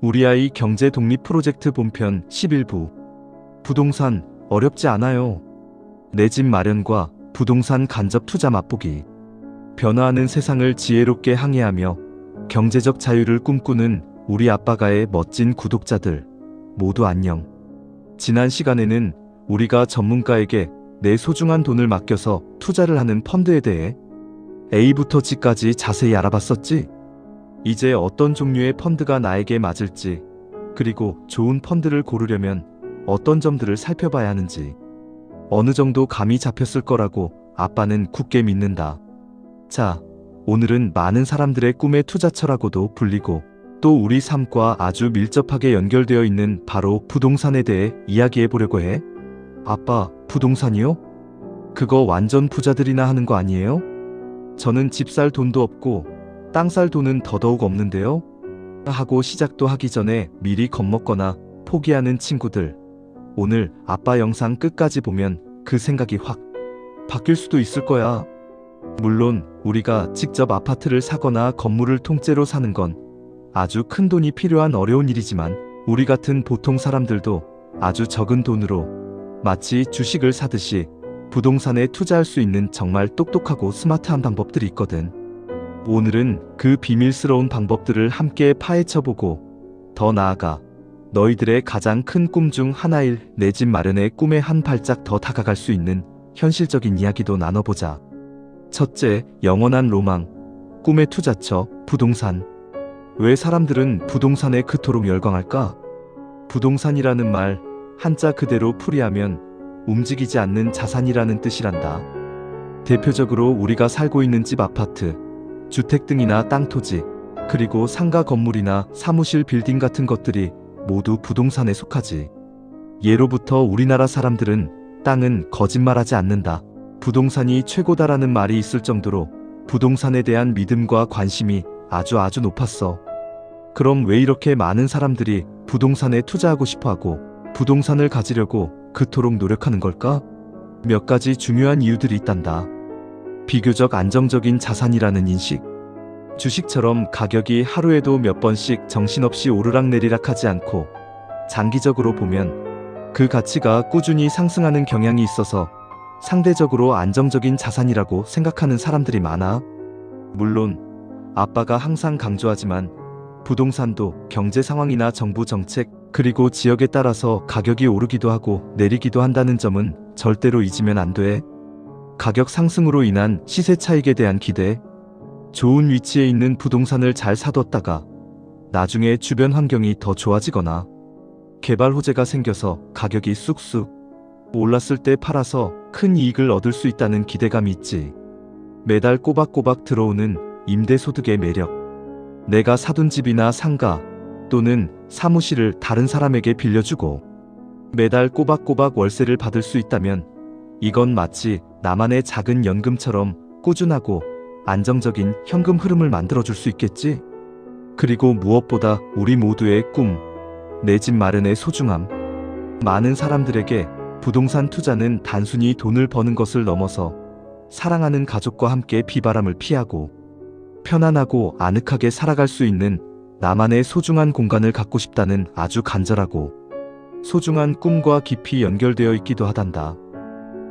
우리 아이 경제 독립 프로젝트 본편 11부. 부동산 어렵지 않아요. 내 집 마련과 부동산 간접 투자 맛보기. 변화하는 세상을 지혜롭게 항해하며 경제적 자유를 꿈꾸는 우리 아빠가의 멋진 구독자들 모두 안녕. 지난 시간에는 우리가 전문가에게 내 소중한 돈을 맡겨서 투자를 하는 펀드에 대해 A부터 G까지 자세히 알아봤었지? 이제 어떤 종류의 펀드가 나에게 맞을지, 그리고 좋은 펀드를 고르려면 어떤 점들을 살펴봐야 하는지 어느 정도 감이 잡혔을 거라고 아빠는 굳게 믿는다. 자, 오늘은 많은 사람들의 꿈의 투자처라고도 불리고 또 우리 삶과 아주 밀접하게 연결되어 있는 바로 부동산에 대해 이야기해 보려고 해. 아빠, 부동산이요? 그거 완전 부자들이나 하는 거 아니에요? 저는 집 살 돈도 없고 땅 살 돈은 더더욱 없는데요? 하고 시작도 하기 전에 미리 겁먹거나 포기하는 친구들, 오늘 아빠 영상 끝까지 보면 그 생각이 확 바뀔 수도 있을 거야. 물론 우리가 직접 아파트를 사거나 건물을 통째로 사는 건 아주 큰 돈이 필요한 어려운 일이지만 우리 같은 보통 사람들도 아주 적은 돈으로 마치 주식을 사듯이 부동산에 투자할 수 있는 정말 똑똑하고 스마트한 방법들이 있거든. 오늘은 그 비밀스러운 방법들을 함께 파헤쳐보고 더 나아가 너희들의 가장 큰 꿈 중 하나일 내 집 마련의 꿈에 한 발짝 더 다가갈 수 있는 현실적인 이야기도 나눠보자. 첫째, 영원한 로망, 꿈의 투자처, 부동산. 왜 사람들은 부동산에 그토록 열광할까? 부동산이라는 말, 한자 그대로 풀이하면 움직이지 않는 자산이라는 뜻이란다. 대표적으로 우리가 살고 있는 집, 아파트, 주택 등이나 땅, 토지, 그리고 상가 건물이나 사무실 빌딩 같은 것들이 모두 부동산에 속하지. 예로부터 우리나라 사람들은 땅은 거짓말하지 않는다, 부동산이 최고다라는 말이 있을 정도로 부동산에 대한 믿음과 관심이 아주 높았어. 그럼 왜 이렇게 많은 사람들이 부동산에 투자하고 싶어하고 부동산을 가지려고 그토록 노력하는 걸까? 몇 가지 중요한 이유들이 있단다. 비교적 안정적인 자산이라는 인식. 주식처럼 가격이 하루에도 몇 번씩 정신없이 오르락내리락 하지 않고 장기적으로 보면 그 가치가 꾸준히 상승하는 경향이 있어서 상대적으로 안정적인 자산이라고 생각하는 사람들이 많아. 물론 아빠가 항상 강조하지만 부동산도 경제 상황이나 정부 정책, 그리고 지역에 따라서 가격이 오르기도 하고 내리기도 한다는 점은 절대로 잊으면 안 돼. 가격 상승으로 인한 시세 차익에 대한 기대, 좋은 위치에 있는 부동산을 잘 사뒀다가 나중에 주변 환경이 더 좋아지거나 개발 호재가 생겨서 가격이 쑥쑥 올랐을 때 팔아서 큰 이익을 얻을 수 있다는 기대감이 있지. 매달 꼬박꼬박 들어오는 임대소득의 매력. 내가 사둔 집이나 상가 또는 사무실을 다른 사람에게 빌려주고 매달 꼬박꼬박 월세를 받을 수 있다면 이건 마치 나만의 작은 연금처럼 꾸준하고 안정적인 현금 흐름을 만들어줄 수 있겠지. 그리고 무엇보다 우리 모두의 꿈, 내 집 마련의 소중함. 많은 사람들에게 부동산 투자는 단순히 돈을 버는 것을 넘어서 사랑하는 가족과 함께 비바람을 피하고 편안하고 아늑하게 살아갈 수 있는 나만의 소중한 공간을 갖고 싶다는 아주 간절하고 소중한 꿈과 깊이 연결되어 있기도 하단다.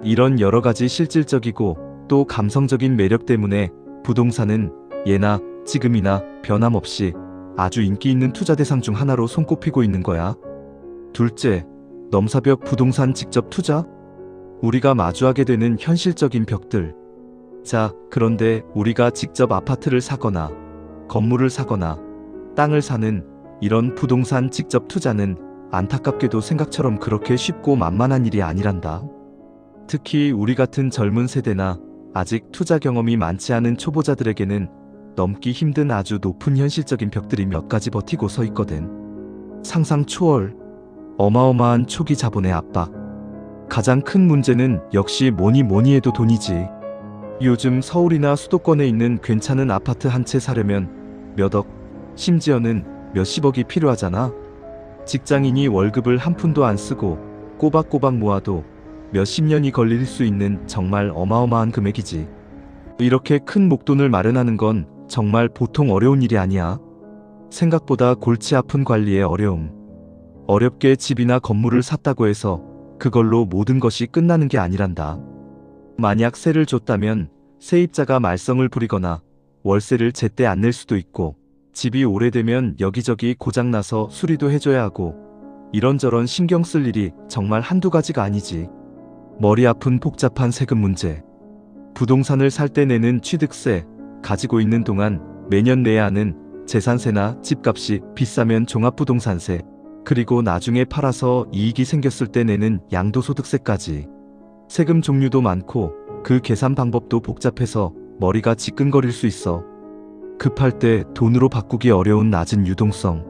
이런 여러 가지 실질적이고 또 감성적인 매력 때문에 부동산은 예나 지금이나 변함없이 아주 인기 있는 투자 대상 중 하나로 손꼽히고 있는 거야. 둘째, 넘사벽 부동산 직접 투자? 우리가 마주하게 되는 현실적인 벽들. 자, 그런데 우리가 직접 아파트를 사거나 건물을 사거나 땅을 사는 이런 부동산 직접 투자는 안타깝게도 생각처럼 그렇게 쉽고 만만한 일이 아니란다. 특히 우리 같은 젊은 세대나 아직 투자 경험이 많지 않은 초보자들에게는 넘기 힘든 아주 높은 현실적인 벽들이 몇 가지 버티고 서 있거든. 상상 초월, 어마어마한 초기 자본의 압박. 가장 큰 문제는 역시 뭐니 해도 돈이지. 요즘 서울이나 수도권에 있는 괜찮은 아파트 한 채 사려면 몇 억, 심지어는 몇십억이 필요하잖아. 직장인이 월급을 한 푼도 안 쓰고 꼬박꼬박 모아도 몇십 년이 걸릴 수 있는 정말 어마어마한 금액이지. 이렇게 큰 목돈을 마련하는 건 정말 보통 어려운 일이 아니야. 생각보다 골치 아픈 관리의 어려움. 어렵게 집이나 건물을 샀다고 해서 그걸로 모든 것이 끝나는 게 아니란다. 만약 세를 줬다면 세입자가 말썽을 부리거나 월세를 제때 안 낼 수도 있고, 집이 오래되면 여기저기 고장나서 수리도 해줘야 하고, 이런저런 신경 쓸 일이 정말 한두 가지가 아니지. 머리 아픈 복잡한 세금 문제. 부동산을 살 때 내는 취득세, 가지고 있는 동안 매년 내야 하는 재산세나 집값이 비싸면 종합부동산세, 그리고 나중에 팔아서 이익이 생겼을 때 내는 양도소득세까지. 세금 종류도 많고 그 계산 방법도 복잡해서 머리가 지끈거릴 수 있어. 급할 때 돈으로 바꾸기 어려운 낮은 유동성.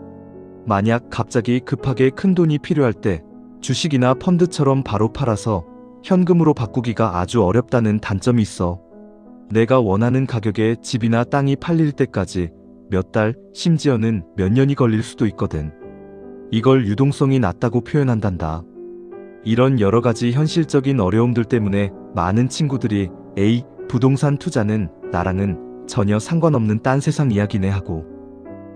만약 갑자기 급하게 큰 돈이 필요할 때 주식이나 펀드처럼 바로 팔아서 현금으로 바꾸기가 아주 어렵다는 단점이 있어. 내가 원하는 가격에 집이나 땅이 팔릴 때까지 몇 달, 심지어는 몇 년이 걸릴 수도 있거든. 이걸 유동성이 낮다고 표현한단다. 이런 여러 가지 현실적인 어려움들 때문에 많은 친구들이 에이, 부동산 투자는 나랑은 전혀 상관없는 딴 세상 이야기네 하고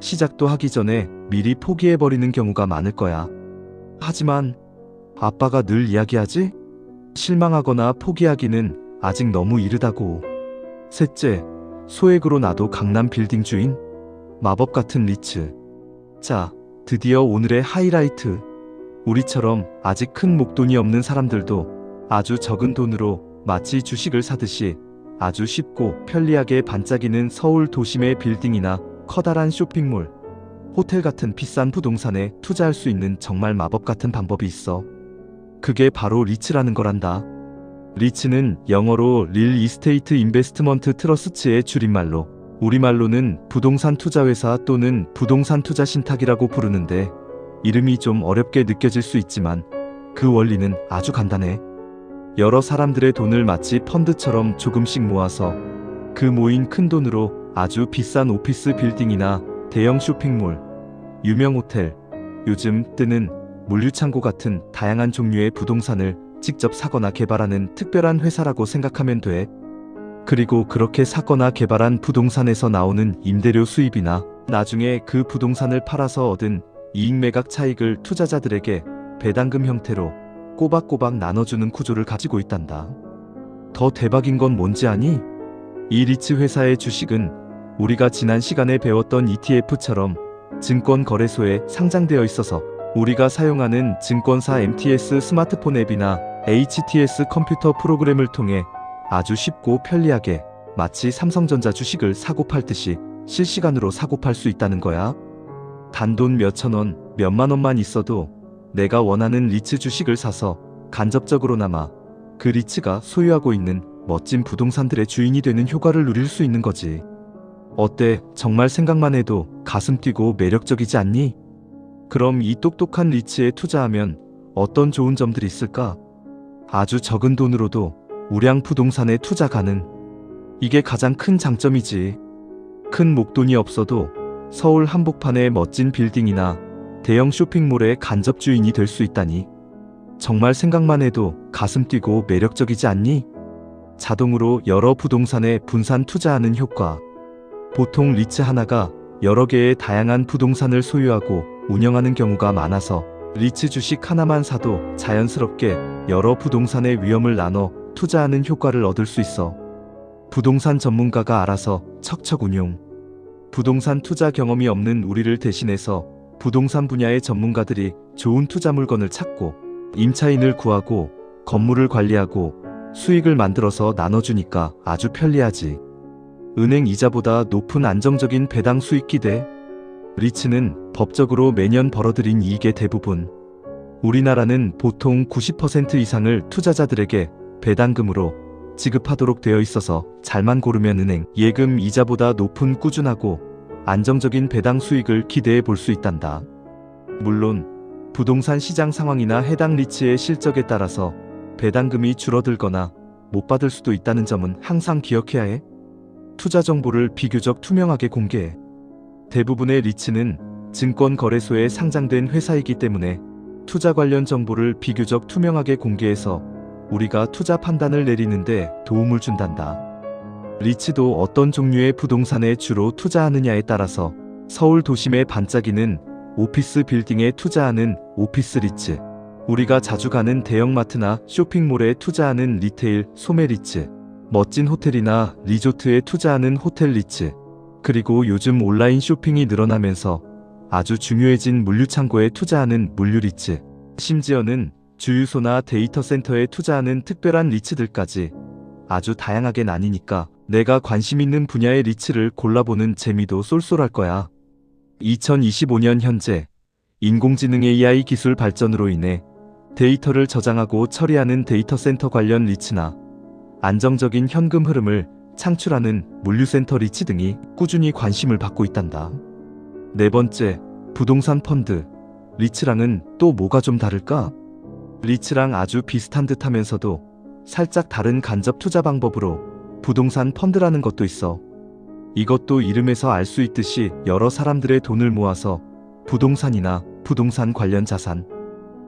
시작도 하기 전에 미리 포기해버리는 경우가 많을 거야. 하지만 아빠가 늘 이야기하지? 실망하거나 포기하기는 아직 너무 이르다고. 셋째, 소액으로 나도 강남 빌딩 주인? 마법 같은 리츠. 자, 드디어 오늘의 하이라이트. 우리처럼 아직 큰 목돈이 없는 사람들도 아주 적은 돈으로 마치 주식을 사듯이 아주 쉽고 편리하게 반짝이는 서울 도심의 빌딩이나 커다란 쇼핑몰, 호텔 같은 비싼 부동산에 투자할 수 있는 정말 마법 같은 방법이 있어. 그게 바로 리츠라는 거란다. 리츠는 영어로 릴 이스테이트 인베스트먼트 트러스트의 줄임말로, 우리말로는 부동산 투자회사 또는 부동산 투자 신탁이라고 부르는데, 이름이 좀 어렵게 느껴질 수 있지만 그 원리는 아주 간단해. 여러 사람들의 돈을 마치 펀드처럼 조금씩 모아서 그 모인 큰 돈으로 아주 비싼 오피스 빌딩이나 대형 쇼핑몰, 유명 호텔, 요즘 뜨는 물류창고 같은 다양한 종류의 부동산을 직접 사거나 개발하는 특별한 회사라고 생각하면 돼. 그리고 그렇게 사거나 개발한 부동산에서 나오는 임대료 수입이나 나중에 그 부동산을 팔아서 얻은 이익 매각 차익을 투자자들에게 배당금 형태로 꼬박꼬박 나눠주는 구조를 가지고 있단다. 더 대박인 건 뭔지 아니? 이 리츠 회사의 주식은 우리가 지난 시간에 배웠던 ETF처럼 증권거래소에 상장되어 있어서 우리가 사용하는 증권사 MTS 스마트폰 앱이나 HTS 컴퓨터 프로그램을 통해 아주 쉽고 편리하게 마치 삼성전자 주식을 사고 팔듯이 실시간으로 사고 팔 수 있다는 거야. 단돈 몇천 원, 몇만 원만 있어도 내가 원하는 리츠 주식을 사서 간접적으로나마 그 리츠가 소유하고 있는 멋진 부동산들의 주인이 되는 효과를 누릴 수 있는 거지. 어때? 정말 생각만 해도 가슴 뛰고 매력적이지 않니? 그럼 이 똑똑한 리츠에 투자하면 어떤 좋은 점들이 있을까? 아주 적은 돈으로도 우량 부동산에 투자 가능. 이게 가장 큰 장점이지. 큰 목돈이 없어도 서울 한복판의 멋진 빌딩이나 대형 쇼핑몰의 간접 주인이 될 수 있다니. 정말 생각만 해도 가슴 뛰고 매력적이지 않니? 자동으로 여러 부동산에 분산 투자하는 효과. 보통 리츠 하나가 여러 개의 다양한 부동산을 소유하고 운영하는 경우가 많아서 리츠 주식 하나만 사도 자연스럽게 여러 부동산의 위험을 나눠 투자하는 효과를 얻을 수 있어. 부동산 전문가가 알아서 척척 운용. 부동산 투자 경험이 없는 우리를 대신해서 부동산 분야의 전문가들이 좋은 투자 물건을 찾고 임차인을 구하고 건물을 관리하고 수익을 만들어서 나눠주니까 아주 편리하지. 은행 이자보다 높은 안정적인 배당 수익 기대. 리츠는 법적으로 매년 벌어들인 이익의 대부분, 우리나라는 보통 90% 이상을 투자자들에게 배당금으로 지급하도록 되어 있어서 잘만 고르면 은행 예금 이자보다 높은 꾸준하고 안정적인 배당 수익을 기대해 볼 수 있단다. 물론 부동산 시장 상황이나 해당 리츠의 실적에 따라서 배당금이 줄어들거나 못 받을 수도 있다는 점은 항상 기억해야 해. 투자 정보를 비교적 투명하게 공개해. 대부분의 리츠는 증권거래소에 상장된 회사이기 때문에 투자 관련 정보를 비교적 투명하게 공개해서 우리가 투자 판단을 내리는데 도움을 준단다. 리츠도 어떤 종류의 부동산에 주로 투자하느냐에 따라서 서울 도심에 반짝이는 오피스 빌딩에 투자하는 오피스 리츠. 우리가 자주 가는 대형마트나 쇼핑몰에 투자하는 리테일 소매 리츠. 멋진 호텔이나 리조트에 투자하는 호텔 리츠. 그리고 요즘 온라인 쇼핑이 늘어나면서 아주 중요해진 물류창고에 투자하는 물류 리츠. 심지어는 주유소나 데이터 센터에 투자하는 특별한 리츠들까지 아주 다양하게 나뉘니까 내가 관심 있는 분야의 리츠를 골라보는 재미도 쏠쏠할 거야. 2025년 현재 인공지능 AI 기술 발전으로 인해 데이터를 저장하고 처리하는 데이터 센터 관련 리츠나 안정적인 현금 흐름을 창출하는 물류센터 리츠 등이 꾸준히 관심을 받고 있단다. 네 번째, 부동산 펀드. 리츠랑은 또 뭐가 좀 다를까? 리츠랑 아주 비슷한 듯 하면서도 살짝 다른 간접 투자 방법으로 부동산 펀드라는 것도 있어. 이것도 이름에서 알 수 있듯이 여러 사람들의 돈을 모아서 부동산이나 부동산 관련 자산,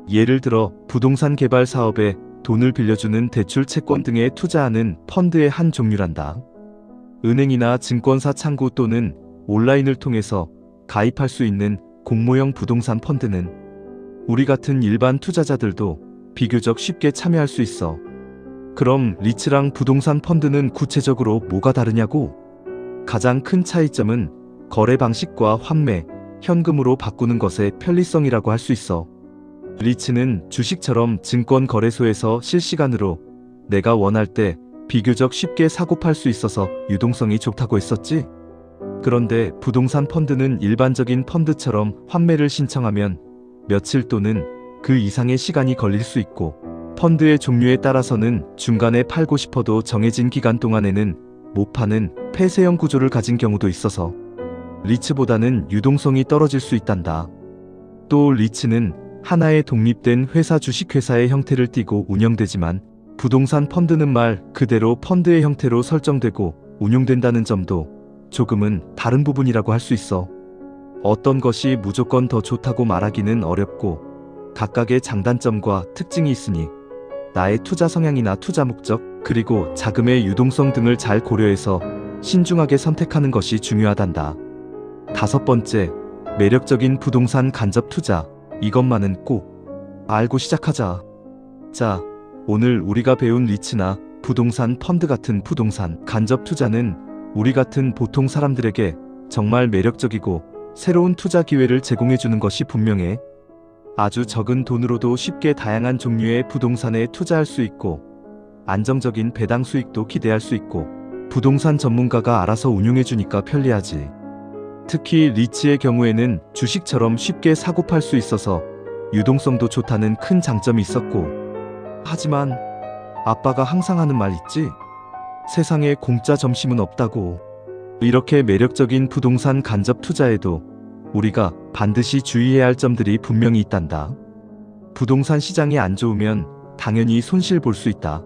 예를 들어 부동산 개발 사업에 돈을 빌려주는 대출 채권 등에 투자하는 펀드의 한 종류란다. 은행이나 증권사 창구 또는 온라인을 통해서 가입할 수 있는 공모형 부동산 펀드는 우리 같은 일반 투자자들도 비교적 쉽게 참여할 수 있어. 그럼 리츠랑 부동산 펀드는 구체적으로 뭐가 다르냐고? 가장 큰 차이점은 거래 방식과 환매, 현금으로 바꾸는 것의 편리성이라고 할 수 있어. 리츠는 주식처럼 증권 거래소에서 실시간으로 내가 원할 때 비교적 쉽게 사고 팔 수 있어서 유동성이 좋다고 했었지? 그런데 부동산 펀드는 일반적인 펀드처럼 환매를 신청하면 며칠 또는 그 이상의 시간이 걸릴 수 있고, 펀드의 종류에 따라서는 중간에 팔고 싶어도 정해진 기간 동안에는 못 파는 폐쇄형 구조를 가진 경우도 있어서 리츠보다는 유동성이 떨어질 수 있단다. 또 리츠는 하나의 독립된 회사 주식회사의 형태를 띠고 운영되지만 부동산 펀드는 말 그대로 펀드의 형태로 설정되고 운용된다는 점도 조금은 다른 부분이라고 할 수 있어. 어떤 것이 무조건 더 좋다고 말하기는 어렵고 각각의 장단점과 특징이 있으니 나의 투자 성향이나 투자 목적, 그리고 자금의 유동성 등을 잘 고려해서 신중하게 선택하는 것이 중요하단다. 다섯 번째, 매력적인 부동산 간접 투자. 이것만은 꼭 알고 시작하자. 자, 오늘 우리가 배운 리츠나 부동산 펀드 같은 부동산 간접 투자는 우리 같은 보통 사람들에게 정말 매력적이고 새로운 투자 기회를 제공해주는 것이 분명해. 아주 적은 돈으로도 쉽게 다양한 종류의 부동산에 투자할 수 있고 안정적인 배당 수익도 기대할 수 있고 부동산 전문가가 알아서 운용해주니까 편리하지. 특히 리츠의 경우에는 주식처럼 쉽게 사고 팔 수 있어서 유동성도 좋다는 큰 장점이 있었고, 하지만 아빠가 항상 하는 말 있지? 세상에 공짜 점심은 없다고. 이렇게 매력적인 부동산 간접 투자에도 우리가 반드시 주의해야 할 점들이 분명히 있단다. 부동산 시장이 안 좋으면 당연히 손실 볼 수 있다.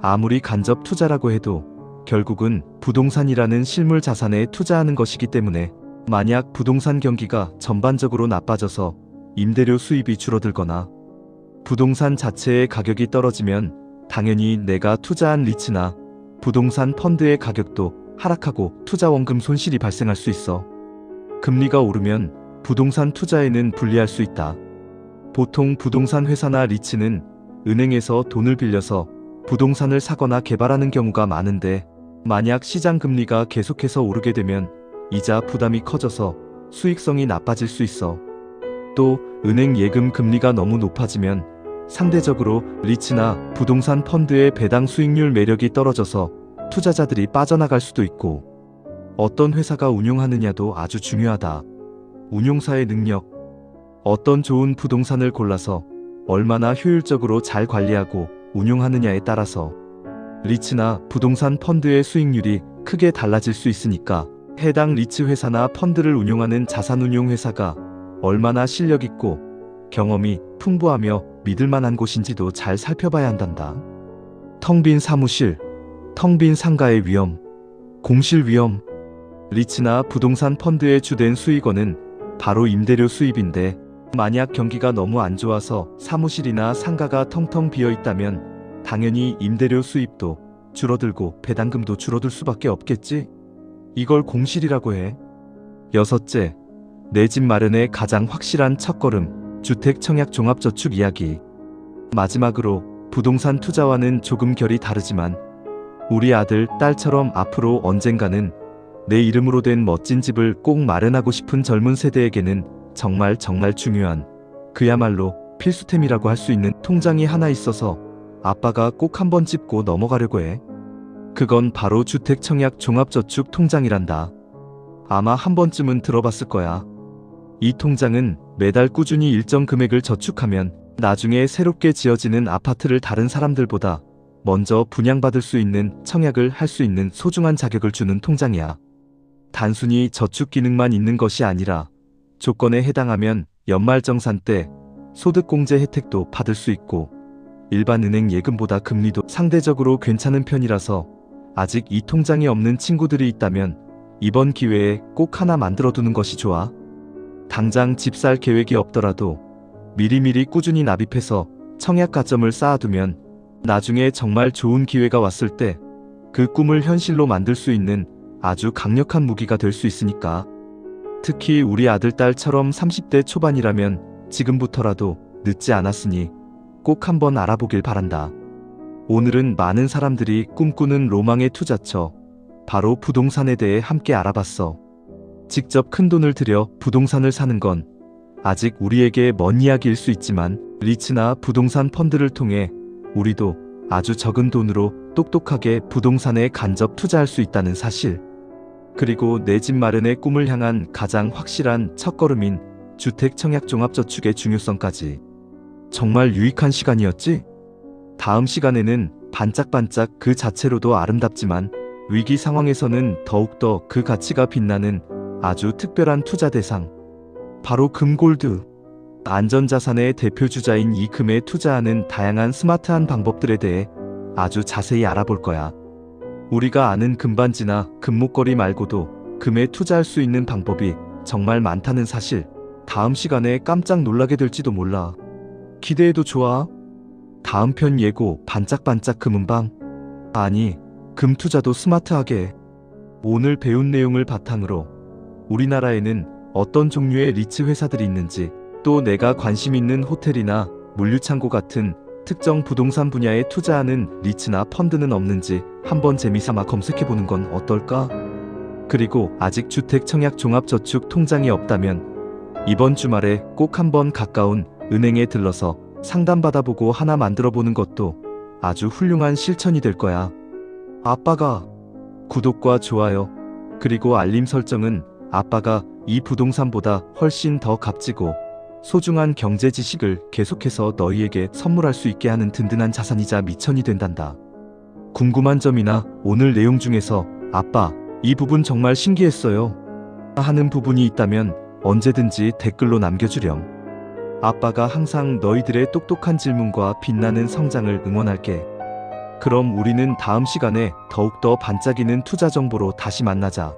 아무리 간접 투자라고 해도 결국은 부동산이라는 실물 자산에 투자하는 것이기 때문에 만약 부동산 경기가 전반적으로 나빠져서 임대료 수입이 줄어들거나 부동산 자체의 가격이 떨어지면 당연히 내가 투자한 리츠나 부동산 펀드의 가격도 하락하고 투자 원금 손실이 발생할 수 있어. 금리가 오르면 부동산 투자에는 불리할 수 있다. 보통 부동산 회사나 리츠는 은행에서 돈을 빌려서 부동산을 사거나 개발하는 경우가 많은데, 만약 시장 금리가 계속해서 오르게 되면 이자 부담이 커져서 수익성이 나빠질 수 있어. 또 은행 예금 금리가 너무 높아지면 상대적으로 리츠나 부동산 펀드의 배당 수익률 매력이 떨어져서 투자자들이 빠져나갈 수도 있고, 어떤 회사가 운용하느냐도 아주 중요하다. 운용사의 능력, 어떤 좋은 부동산을 골라서 얼마나 효율적으로 잘 관리하고 운용하느냐에 따라서 리츠나 부동산 펀드의 수익률이 크게 달라질 수 있으니까 해당 리츠 회사나 펀드를 운용하는 자산운용 회사가 얼마나 실력 있고 경험이 풍부하며 믿을만한 곳인지도 잘 살펴봐야 한단다. 텅 빈 사무실, 텅 빈 상가의 위험, 공실 위험. 리츠나 부동산 펀드의 주된 수익원은 바로 임대료 수입인데, 만약 경기가 너무 안 좋아서 사무실이나 상가가 텅텅 비어 있다면 당연히 임대료 수입도 줄어들고 배당금도 줄어들 수밖에 없겠지. 이걸 공실이라고 해. 여섯째, 내 집 마련의 가장 확실한 첫걸음, 주택 청약 종합저축 이야기. 마지막으로 부동산 투자와는 조금 결이 다르지만 우리 아들, 딸처럼 앞으로 언젠가는 내 이름으로 된 멋진 집을 꼭 마련하고 싶은 젊은 세대에게는 정말 중요한, 그야말로 필수템이라고 할 수 있는 통장이 하나 있어서 아빠가 꼭 한번 짚고 넘어가려고 해. 그건 바로 주택 청약 종합저축 통장이란다. 아마 한 번쯤은 들어봤을 거야. 이 통장은 매달 꾸준히 일정 금액을 저축하면 나중에 새롭게 지어지는 아파트를 다른 사람들보다 먼저 분양받을 수 있는, 청약을 할 수 있는 소중한 자격을 주는 통장이야. 단순히 저축 기능만 있는 것이 아니라 조건에 해당하면 연말정산 때 소득공제 혜택도 받을 수 있고 일반 은행 예금보다 금리도 상대적으로 괜찮은 편이라서 아직 이 통장이 없는 친구들이 있다면 이번 기회에 꼭 하나 만들어 두는 것이 좋아. 당장 집 살 계획이 없더라도 미리미리 꾸준히 납입해서 청약 가점을 쌓아두면 나중에 정말 좋은 기회가 왔을 때 그 꿈을 현실로 만들 수 있는 아주 강력한 무기가 될 수 있으니까. 특히 우리 아들, 딸처럼 30대 초반이라면 지금부터라도 늦지 않았으니 꼭 한번 알아보길 바란다. 오늘은 많은 사람들이 꿈꾸는 로망의 투자처, 바로 부동산에 대해 함께 알아봤어. 직접 큰돈을 들여 부동산을 사는 건 아직 우리에게 먼 이야기일 수 있지만 리츠나 부동산 펀드를 통해 우리도 아주 적은 돈으로 똑똑하게 부동산에 간접 투자할 수 있다는 사실. 그리고 내 집 마련의 꿈을 향한 가장 확실한 첫걸음인 주택 청약 종합저축의 중요성까지. 정말 유익한 시간이었지? 다음 시간에는 반짝반짝 그 자체로도 아름답지만 위기 상황에서는 더욱더 그 가치가 빛나는 아주 특별한 투자 대상, 바로 금골드. 안전자산의 대표주자인 이 금에 투자하는 다양한 스마트한 방법들에 대해 아주 자세히 알아볼 거야. 우리가 아는 금반지나 금목걸이 말고도 금에 투자할 수 있는 방법이 정말 많다는 사실, 다음 시간에 깜짝 놀라게 될지도 몰라. 기대해도 좋아. 다음 편 예고, 반짝반짝 금은방. 아니, 금 투자도 스마트하게. 오늘 배운 내용을 바탕으로 우리나라에는 어떤 종류의 리츠 회사들이 있는지, 또 내가 관심 있는 호텔이나 물류창고 같은 특정 부동산 분야에 투자하는 리츠나 펀드는 없는지 한번 재미삼아 검색해보는 건 어떨까? 그리고 아직 주택 청약 종합저축 통장이 없다면 이번 주말에 꼭 한번 가까운 은행에 들러서 상담받아보고 하나 만들어보는 것도 아주 훌륭한 실천이 될 거야. 아빠가 구독과 좋아요 그리고 알림 설정은 아빠가 이 부동산보다 훨씬 더 값지고 소중한 경제 지식을 계속해서 너희에게 선물할 수 있게 하는 든든한 자산이자 미천이 된단다. 궁금한 점이나 오늘 내용 중에서 아빠, 이 부분 정말 신기했어요 하는 부분이 있다면 언제든지 댓글로 남겨주렴. 아빠가 항상 너희들의 똑똑한 질문과 빛나는 성장을 응원할게. 그럼 우리는 다음 시간에 더욱더 반짝이는 투자 정보로 다시 만나자.